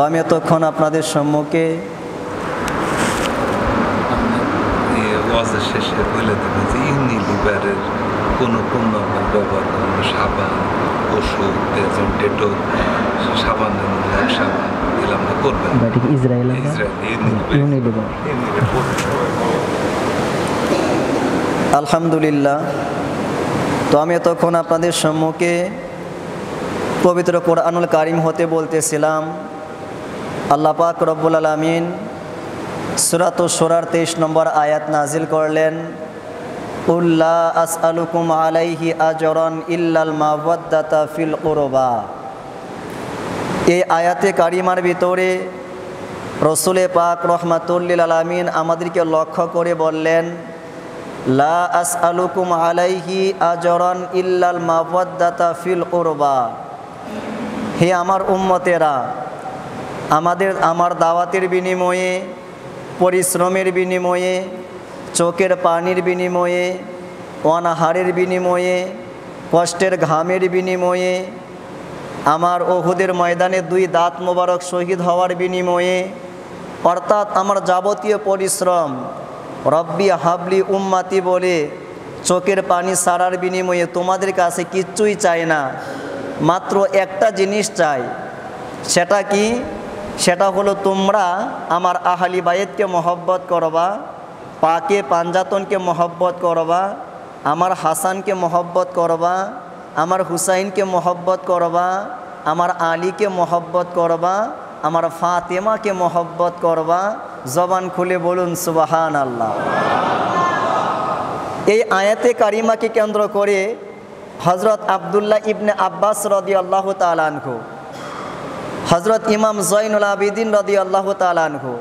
আমি এতক্ষণ আপনাদের সম্মুখে ওয়াজের শেষে বলে দেবেন যে ইউনিলিভারের কোনো পণ্য আপনার ব্যবহার করেন, সাবান, ওষুধ, যেমন ডেটল, সাবানের মধ্যে এক সাবান দিলাম না, করবেন ইসরায়েল আলহামদুলিল্লাহ। তো আমি এতক্ষণ আপনাদের সম্মুখে পবিত্র কোরআনুল কারিম হতে বলতেছিলাম। আল্লাহ পাক রব্বুল আলামিন সূরাতুশ শূরার 23 নম্বর আয়াত নাজিল করলেন, উল্লা আসআলুকুম আলাইহি আজরান ইল্লাল মাওয়াদ্দাতা ফিল কুরবা। এই আয়াতে কারিমার ভিতরে রসুলে পাক রহমাতুল লিল আলামিন আমাদেরকে লক্ষ্য করে বললেন, লা আসআলুকুম আলাইহি আজরান ইল্লাল মাওয়াদ্দাতা ফিল কুরবা। হে আমার উম্মতেরা, আমার দাওয়াতের বিনিময়ে, পরিশ্রমের বিনিময়ে, চোখের পানির বিনিময়ে, অনাহারের বিনিময়ে, কষ্টের ঘামের বিনিময়ে, আমার উহুদের ময়দানে 2 দাঁত মোবারক শহীদ হওয়ার বিনিময়ে, অর্থাৎ আমার যাবতীয় পরিশ্রম রব্বি হাবলি উম্মাতি বলে চোখের পানি সারার বিনিময়ে তোমাদের কাছে কিচ্ছুই চাই না, মাত্র একটা জিনিস চাই। সেটা কি? সেটা হলো তোমরা আমার আহলি বাইতকে মহব্বত করবা, পাকে পাঞ্জাতনকে মহব্বত করবা, আমার হাসানকে মহব্বত করবা, আমার হুসাইনকে মহব্বত করবা, আমার আলীকে মহব্বত করবা, আমার ফাতেমাকে মহব্বত করবা। জবান খুলে বলুন সুবহানাল্লাহ। এই আয়াতে কারিমাকে কেন্দ্র করে হযরত আব্দুল্লাহ ইবনে আব্বাস রাদিয়াল্লাহু তাআলা আনহু, হযরত ইমাম জয়নুল আবিদিন রাদিয়াল্লাহু তাআলা আনহু,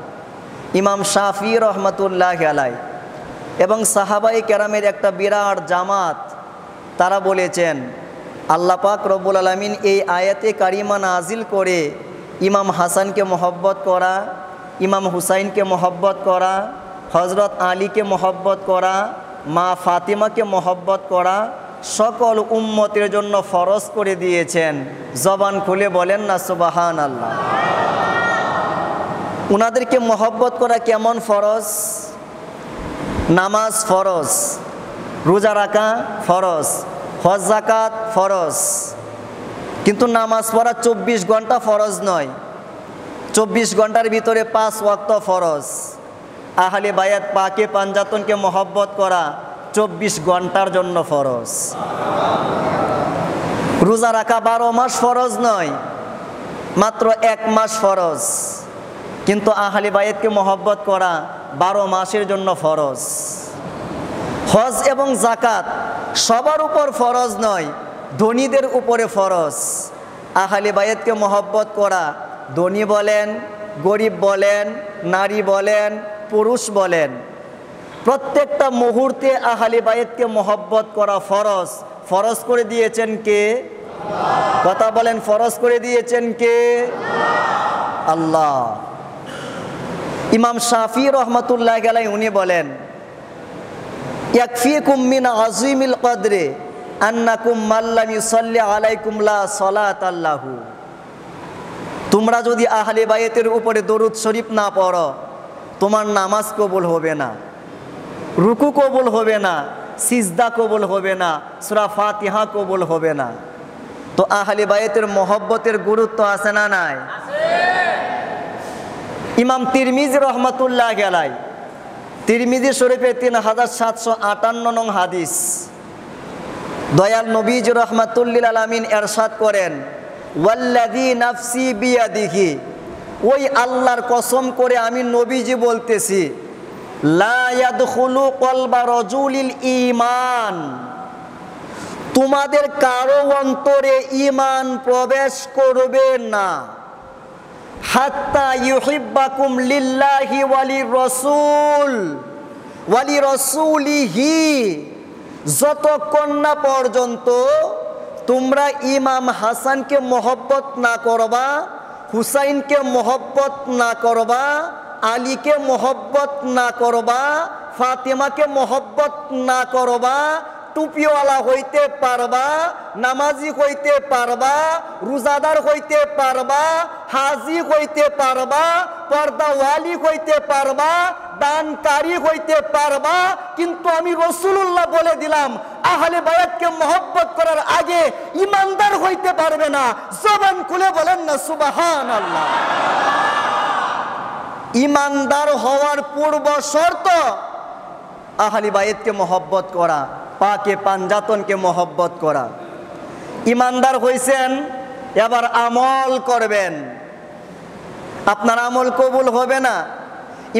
ইমাম শাফি রহমাতুল্লাহি আলাইহি এবং সাহাবায়ে কেরামের একটা বিরাট জামাত, তারা বলেছেন আল্লাহ পাক রব্বুল আলামিন এই আয়াতে কারিমা নাজিল করে ইমাম হাসানকে মহব্বত করা, ইমাম হুসাইনকে মহব্বত করা, হযরত আলীকে মহব্বত করা, মা ফাতিমাকে মহব্বত করা সকল উম্মতের জন্য ফরজ করে দিয়েছেন। জবান খুলে বলেন না সুবহানাল্লাহ। উনাদেরকে মহব্বত করা কেমন ফরজ? নামাজ ফরজ, রোজা রাখা ফরজ, হজ যাকাত ফরজ, কিন্তু নামাজ পড়া 24 ঘন্টা ফরজ নয়। 24 ঘন্টার ভিতরে 5 ওয়াক্ত ফরজ। আহলে বায়াত পাকে পাঞ্জাতনকে মহব্বত করা 24 ঘন্টার জন্য ফরজ। রোজা রাখা 12 মাস ফরজ নয়, মাত্র 1 মাস ফরজ, কিন্তু আহলে বায়াতকে মহব্বত করা 12 মাসের জন্য ফরজ। হজ এবং যাকাত সবার উপর ফরজ নয়, ধনীদের উপরে ফরজ। আহলে বায়াতকে মহব্বত করা ধনী বলেন, গরিব বলেন, নারী বলেন, পুরুষ বলেন, প্রত্যেকটা মুহূর্তে আহলে বায়াতকে মহব্বত করা ফরজ। ফরজ করে দিয়েছেন কে? কথা বলেন, ফরজ করে দিয়েছেন কে? আল্লাহ। ইমাম শাফি রহমাতুল্লাহি আলাইহি উনি বলেন, ইয়াকফিকুম মিন আযীমিল কদরে আন্নাকুম মাল্লাম ইউসাল্লি আলাইকুম লা সালাতা লাহু। তোমরা যদি আহলে বায়াতের উপরে দরুদ শরীফ না পড়ো, তোমার নামাজ কবুল হবে না, রুকু কবুল হবে না, সিজদা কবুল হবে না, সূরা ফাতিহা কবুল হবে না। তো আহলে বায়াতের মহব্বতের গুরুত্ব আছে না নাই? ইমাম তিরমিজি রহমাতুল্লাহি আলাইহি তিরমিজি শরীফে 3758 নং হাদিস, দয়াল নবীজি রাহমাতুল লিল আলামিন ইরশাদ করেন, ওয়াল্লাযী নাফসি বিয়াদিহি, ওই আল্লাহর কসম করে আমি নবীজি বলতেছি, লা ইয়াদখুলু কলবা রাজুলিল ঈমান, তোমাদের কারো অন্তরে ঈমান প্রবেশ করবে না, হাত্তা ইউহিব্বাকুম লিল্লাহি ওয়ালি রাসূলিহি, যতক্ষণ না পর্যন্ত তোমরা ইমাম হাসানকে মহব্বত না করবা, হুসাইনকে মহব্বত না করবা, আলীকে মহব্বত না করবা, ফাতেমাকে মহব্বত না করবা, টুপিওয়ালা হইতে পারবা, নামাজি হইতে পারবা, রোজাদার হইতে পারবা, হাজি হইতে পারবা, পর্দাওয়ালি হইতে পারবা, দানকারী হইতে পারবা, কিন্তু আমি রাসূলুল্লাহ বলে দিলাম আহলে বায়াতকে মহব্বত করার আগে ইমানদার হইতে পারবে না। জবান খুলে বলেন না সুবহানাল্লাহ। ইমানদার হওয়ার পূর্ব শর্ত আহলে বায়াতকে মহব্বত করা, পাকে পাঞ্জাতনকে মহব্বত করা। ইমানদার হইছেন, এবার আমল করবেন। আপনার আমল কবুল হবে না।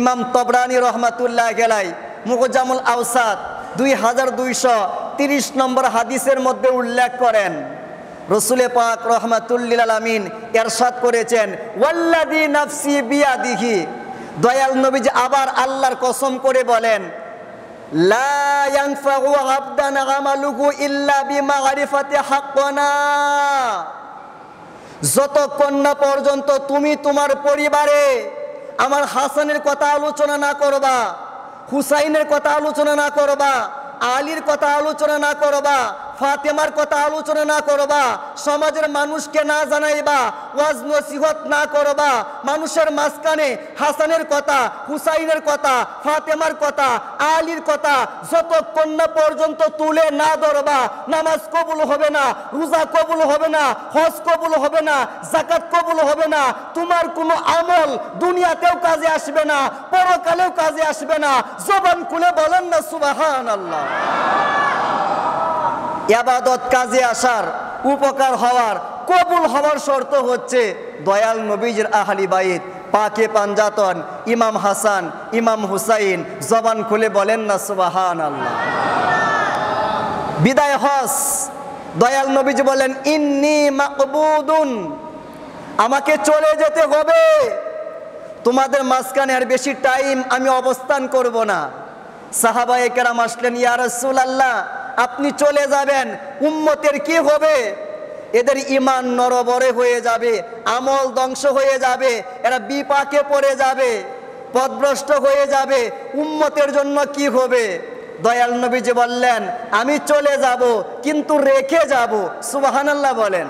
ইমাম তবরানি রহমাতুল্লাহ আলাইহি মুজামুল আওসাত 2230 নম্বর হাদিসের মধ্যে উল্লেখ করেন, রসুলে পাক রহমাতুল্লিল আলামিন ইরশাদ করেছেন, ওয়াল্লাযী নাফসি বিয়াদিহি, দয়াল নবীজি আবার আল্লাহর কসম করে বলেন, লা ইয়ানফাউ আবদান আমালুহু ইল্লা বিমাগরিফাতি হাক্কানা। যতক্ষণ না পর্যন্ত তুমি তোমার পরিবারে আমার হাসানের কথা আলোচনা না করবা, হুসাইনের কথা আলোচনা না করবা, আলীর কথা আলোচনা না করবা, ফাতেমার কথা আলোচনা না করবা, সমাজের মানুষকে না জানাইবা, ওয়াজ নসিহত না করবা, মানুষের মাঝখানে হাসানের কথা, হুসাইনের কথা, ফাতেমার কথা, আলীর কথা যতক্ষণ না পর্যন্ত তুলে না ধরবা, নামাজ কবুল হবে না, রোজা কবুল হবে না, হজ কবুল হবে না, যাকাত কবুল হবে না। তোমার কোনো আমল দুনিয়াতেও কাজে আসবে না, পরকালেও কাজে আসবে না। জবান খুলে বলেন না সুবহানাল্লাহ। ইবাদত কাজে আসার, উপকার হওয়ার, কবুল হওয়ার শর্ত হচ্ছে দয়াল নবীজির আহলি বাইত, পাকে পাঞ্জাতন, ইমাম হাসান, ইমাম হুসাইন। জবান খুলে বলেন না সুবহানাল্লাহ। বিদায় হজ, দয়াল নবীজি বলেন, ইন্নী মাকবুদুন, আমাকে চলে যেতে হবে, তোমাদের মাঝখানে আর বেশি টাইম আমি অবস্থান করব না। সাহাবায়ে কেরাম আসলেন, ইয়া রাসূলুল্লাহ আপনি চলে যাবেন, উম্মতের কি হবে? এদের ঈমান নরবরে হয়ে যাবে, আমল ধ্বংস হয়ে যাবে, এরা বিপাকে পড়ে যাবে, পথভ্রষ্ট হয়ে যাবে, উম্মতের জন্য কি হবে? দয়াল নবীজি বললেন, আমি চলে যাব কিন্তু রেখে যাব। সুবহানাল্লাহ বলেন।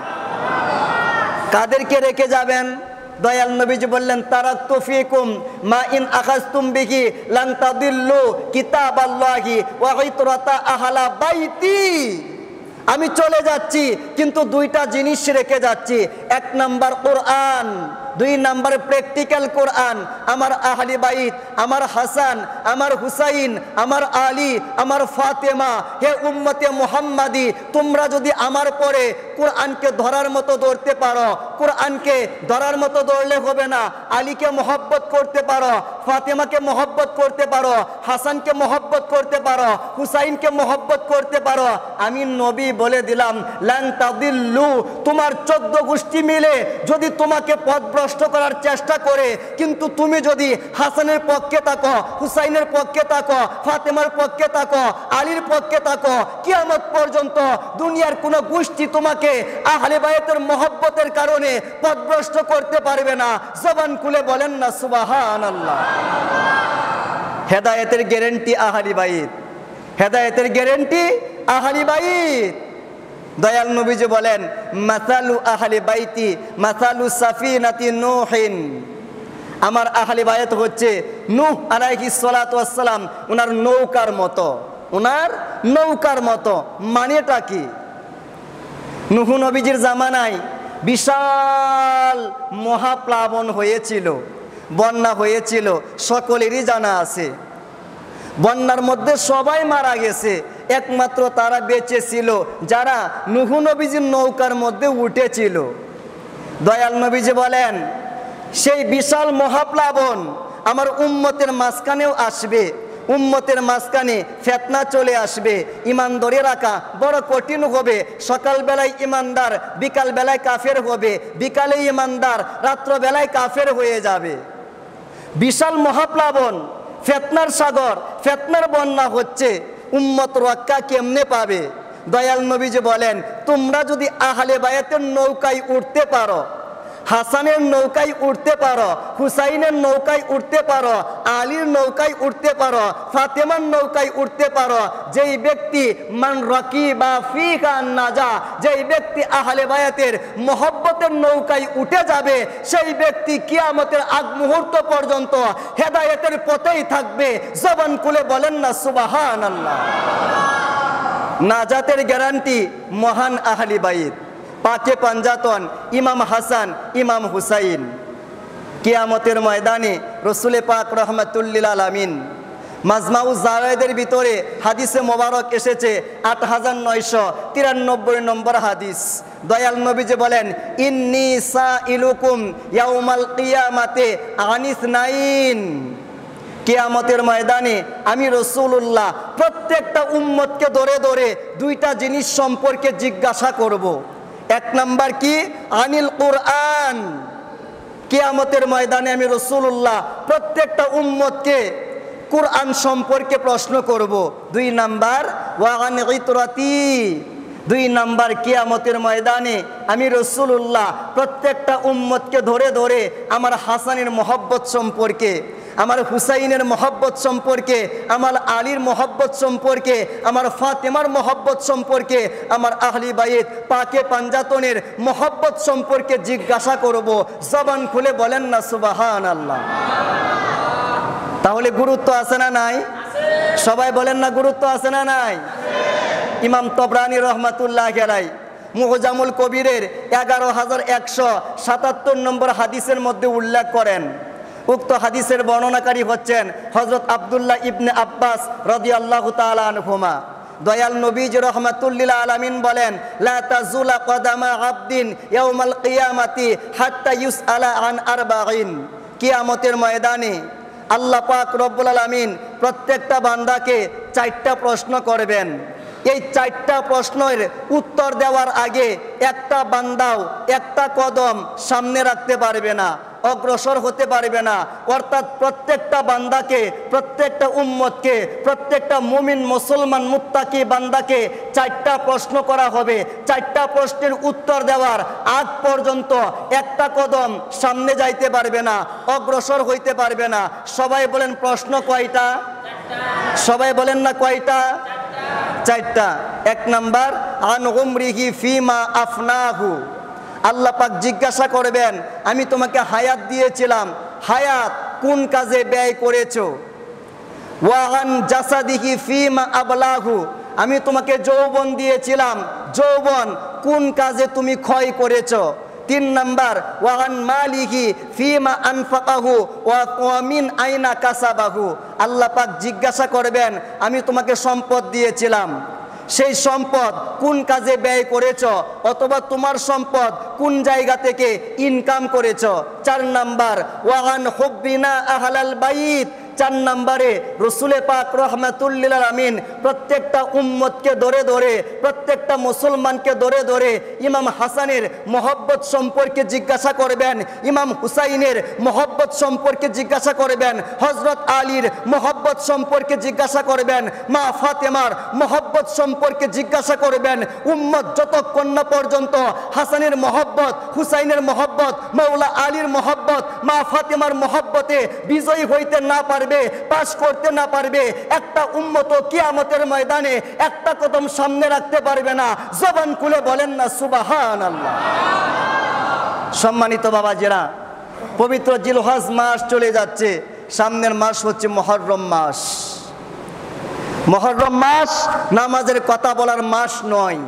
কাদেরকে রেখে যাবেন? দয়াল নবীজি বললেন, তারাকতু ফিকুম মা ইন আখাযতুম বিহি লান তাদিল্লু কিতাবাল্লাহি ওয়া ইতরাতা আহলা বাইতি। আমি চলে যাচ্ছি কিন্তু দুইটা জিনিস রেখে যাচ্ছি। এক নাম্বার কোরআন, দুই নাম্বার প্র্যাকটিক্যাল কোরআন। আমার আহলি বাইত, আমার হাসান, আমার হুসাইন, আমার আলী, আমার ফাতেমা, হে উম্মতে মুহাম্মাদি, তোমরা যদি আমার পরে কোরআনকে ধরার মতো ধরতে পারো, কোরআনকে ধরার মতো ধরলে হবে না, আলীকে মহব্বত করতে পারো, ফাতেমাকে মহব্বত করতে পারো, হাসানকে মহব্বত করতে পারো, হুসাইনকে মহব্বত করতে পারো, আমি নবী বলে দিলাম লান তাদিল্লু, তোমার 14 গোষ্ঠী মিলে যদি তোমাকে পথভ্রষ্ট করার চেষ্টা করে, কিন্তু তুমি যদি হাসানের পক্ষে থাকো, হুসাইনের পক্ষে থাকো, ফাতেমার পক্ষে থাকো, আলীর পক্ষে থাকো, কিয়ামত পর্যন্ত দুনিয়ার কোন গোষ্ঠী তোমাকে আহলে বায়তের মহব্বতের কারণে পথভ্রষ্ট করতে পারবে না। জবান খুলে বলেন না সুবহানাল্লাহ। হেদায়েতের গ্যারান্টি আহলে বাইত, হেদায়েতের গ্যারান্টি আহলে বাইত। দয়াল নবীজি বলেন, মাসালু আহলি বাইতি মাসালু সাফিনাতি নূহিন, আমার আহলি বায়াত হচ্ছে নূহ আলাইহিস সালাতু ওয়াস সালাম, ওনার নৌকার মতো, ওনার নৌকার মতো। মানেটা কি? নূহ নবীজির জামানায় বিশাল মহাপ্লাবন হয়েছিল, বন্যা হয়েছিল, সকলেরই জানা আছে। বন্যার মধ্যে সবাই মারা গেছে, একমাত্র তারা বেঁচে ছিল যারা নূহ নবীজির নৌকার মধ্যে উঠেছিল। দয়াল নবীজি বলেন, সেই বিশাল মহাপ্লাবন আমার উম্মতের মাঝখানেও আসবে, উম্মতের মাঝখানে ফিতনা চলে আসবে, ঈমান ধরে রাখা বড় কঠিন হবে। সকালবেলায় ঈমানদার, বিকালবেলায় কাফের হবে, বিকালে ঈমানদার, রাত্রবেলায় কাফের হয়ে যাবে। বিশাল মহাপ্লাবন, ফিতনার সাগর, ফিতনার বন্যা হচ্ছে, উম্মত রক্ষা কেমনে পাবে? দয়াল নবীজি বলেন, তোমরা যদি আহলে বায়াতের নৌকায় উঠতে পারো, হাসানের নৌকায় উঠতে পারো, হুসাইনের নৌকায় উঠতে পারো, আলীর নৌকায় উঠতে পারো, ফাতেমার নৌকায় উঠতে পারো, যেই ব্যক্তি মান রাকিবা ফিকা নাজা, যেই ব্যক্তি আহলে বায়াতের মহব্বতের নৌকায় উঠে যাবে, সেই ব্যক্তি কিয়ামতের আগ মুহূর্ত পর্যন্ত হেদায়েতের পথেই থাকবে। জবান খুলে বলেন না সুবহানাল্লাহ। নাজাতের গ্যারান্টি মহান আহলি বাইত, পাকে পাঞ্জাতন ইমাম হাসান ইমাম হুসাইন। কিয়ামতের ময়দানে রসুলে পাক রহমাতুল্লিল আলামিন মাজমাউ জাওয়ায়েদের ভিতরে হাদিসে মোবারক এসেছে 8993 নম্বর হাদিস। দয়াল নবীজি বলেন, ইন্নী সাইলুকুম ইয়াউমাল কিয়ামাতে আনিসনাইন, কিয়ামতের ময়দানে আমি রাসূলুল্লাহ প্রত্যেকটা উম্মতকে ধরে ধরে দুইটা জিনিস সম্পর্কে জিজ্ঞাসা করব। এক নাম্বার কি? আনিল কুরআন, কিয়ামতের ময়দানে আমি রাসূলুল্লাহ প্রত্যেকটা উম্মতকে কুরআন সম্পর্কে প্রশ্ন করব। দুই নাম্বার ওয়া আন ইতরাতি, দুই নাম্বার কিয়ামতের ময়দানে আমি রাসূলুল্লাহ প্রত্যেকটা উম্মতকে ধরে ধরে আমার হাসানের মহব্বত সম্পর্কে, আমার হুসাইনের মহব্বত সম্পর্কে, আমার আলীর মহব্বত সম্পর্কে, আমার ফাতেমার মহব্বত সম্পর্কে, আমার আহলি বাইত পাকে পাঞ্জাতনের মহব্বত সম্পর্কে জিজ্ঞাসা করব। জবান খুলে বলেন না সুবহানাল্লাহ। তাহলে গুরুত্ব আছে না নাই? সবাই বলেন না গুরুত্ব আছে না নাই? ইমাম তবরানী রহমাতুল্লাহ আলাইহি মুজামুল কবিরের 11177 নম্বর হাদিসের মধ্যে উল্লেখ করেন। উক্ত হাদিসের বর্ণনাকারী হচ্ছেন হযরত আব্দুল্লাহ ইবনে আব্বাস রাদিয়াল্লাহু তাআলা আনহুমা। দয়াল নবীজি রহমাতুল্লিল আলামিন বলেন, লা তাজুলা কদামা আবদিন ইয়াউমাল কিয়ামাতি হাত্তা ইউসআলা আন আরবাঈন, কিয়ামতের ময়দানে আল্লাহ পাক রব্বুল আলামিন প্রত্যেকটা বান্দাকে 4টা প্রশ্ন করবেন। এই 4টা প্রশ্নের উত্তর দেওয়ার আগে একটা বান্দাও একটা কদম সামনে রাখতে পারবে না, অগ্রসর হতে পারবে না। অর্থাৎ প্রত্যেকটা বান্দাকে, প্রত্যেকটা উম্মতকে, প্রত্যেকটা মুমিন মুসলমান মুত্তাকি বান্দাকে 4টা প্রশ্ন করা হবে। 4টা প্রশ্নের উত্তর দেওয়ার আগ পর্যন্ত একটা কদম সামনে যাইতে পারবে না, অগ্রসর হইতে পারবে না। সবাই বলেন প্রশ্ন কয়টা? সবাই বলেন না কয়টা? 4টা। এক নাম্বার আন উমরিহি ফিমা আফনাহু, আল্লাহ পাক জিজ্ঞাসা করবেন, আমি তোমাকে হায়াত দিয়েছিলাম, হায়াত কোন কাজে ব্যয় করেছো? ওয়া আন জাসাদিহি ফিমা আবলাহু, আমি তোমাকে যৌবন দিয়েছিলাম, যৌবন কোন কাজে তুমি ক্ষয় করেছো? 3 নাম্বার ওয়া আন মালিহি ফিমা আনফাকাহু ওয়া মিন আইনা কাসাবাহু, আল্লাহ পাক জিজ্ঞাসা করবেন, আমি তোমাকে সম্পদ দিয়েছিলাম, সেই সম্পদ কোন কাজে ব্যয় করেছ, অথবা তোমার সম্পদ কোন জায়গা থেকে ইনকাম করেছ। 4 নাম্বার ওয়া আন হুব্বিনা আহলাল বাইত, 4 নম্বরে রসুলে পাক রহমাতুল্লিল আলামিন প্রত্যেকটা উম্মতকে ধরে ধরে, প্রত্যেকটা মুসলমানকে ধরে ধরে ইমাম হাসানের মহব্বত সম্পর্কে জিজ্ঞাসা করবেন, ইমাম হুসাইনের মহব্বত সম্পর্কে জিজ্ঞাসা করবেন, হযরত আলীর মহব্বত সম্পর্কে জিজ্ঞাসা করবেন, মা ফাতেমার মহব্বত সম্পর্কে জিজ্ঞাসা করবেন। উম্মত যতক্ষণ না পর্যন্ত হাসানের মহব্বত, হুসাইনের মহব্বত, মাওলা আলীর মহব্বত, মা ফাতেমার মহব্বতে বিজয়ী হইতে না পারবে, পাশ করতে না পারবে, একটা উম্মত কিয়ামতের ময়দানে একটা কদম সামনে রাখতে পারবে না। জবান খুলে বলেন না সুবহানাল্লাহ। সম্মানিত বাবাজিরা, পবিত্র জিলহজ মাস চলে যাচ্ছে, সামনের মাস হচ্ছে মুহররম মাস। মুহররম মাস নামাজের কথা বলার মাস নয়,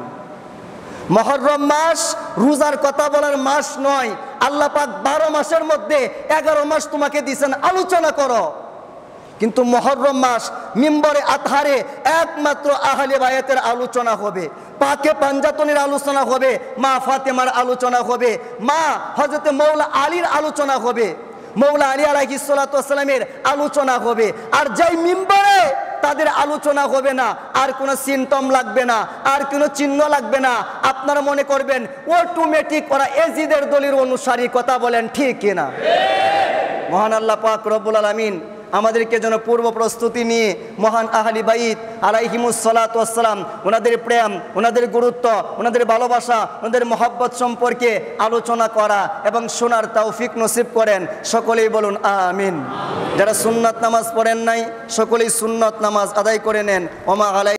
মুহররম মাস রোজার কথা বলার মাস নয়। আল্লাহ পাক 12 মাসের মধ্যে 11 মাস তোমাকে দিয়েছেন আলোচনা করো, কিন্তু মুহররম মাস মিম্বরে আতহারে একমাত্র আহলে বায়াতের আলোচনা হবে, পাকে পাঞ্জাতনের আলোচনা হবে, মা ফাতেমার আলোচনা হবে, মা হযরত মাওলা আলীর আলোচনা হবে, মাওলা আলী আলাইহিস সালাতু ওয়াস সালামের আলোচনা হবে। আর যেই মিম্বরে তাদের আলোচনা হবে না, আর কোনো সিমটম লাগবে না, আর কোনো চিহ্ন লাগবে না, আপনারা মনে করবেন অটোমেটিক ওরা এজিদের দলের অনুসারী। কথা বলেন ঠিক কিনা? মহান আল্লাহ পাক রব্বুল আলামিন আমাদেরকে যেন পূর্ব প্রস্তুতি নিয়ে মহান আহলি বাইত আলাইহিমুস সালাতু ওয়াস সালাম, ওনাদের প্রেম, ওনাদের গুরুত্ব, ওনাদের ভালোবাসা, ওনাদের মহব্বত সম্পর্কে আলোচনা করা এবং শোনার তৌফিক নসিব করেন। সকলেই বলুন আমিন। যারা সুন্নাত নামাজ পড়েন নাই সকলেই সুন্নাত নামাজ আদায় করে নেন। ওমা আলাই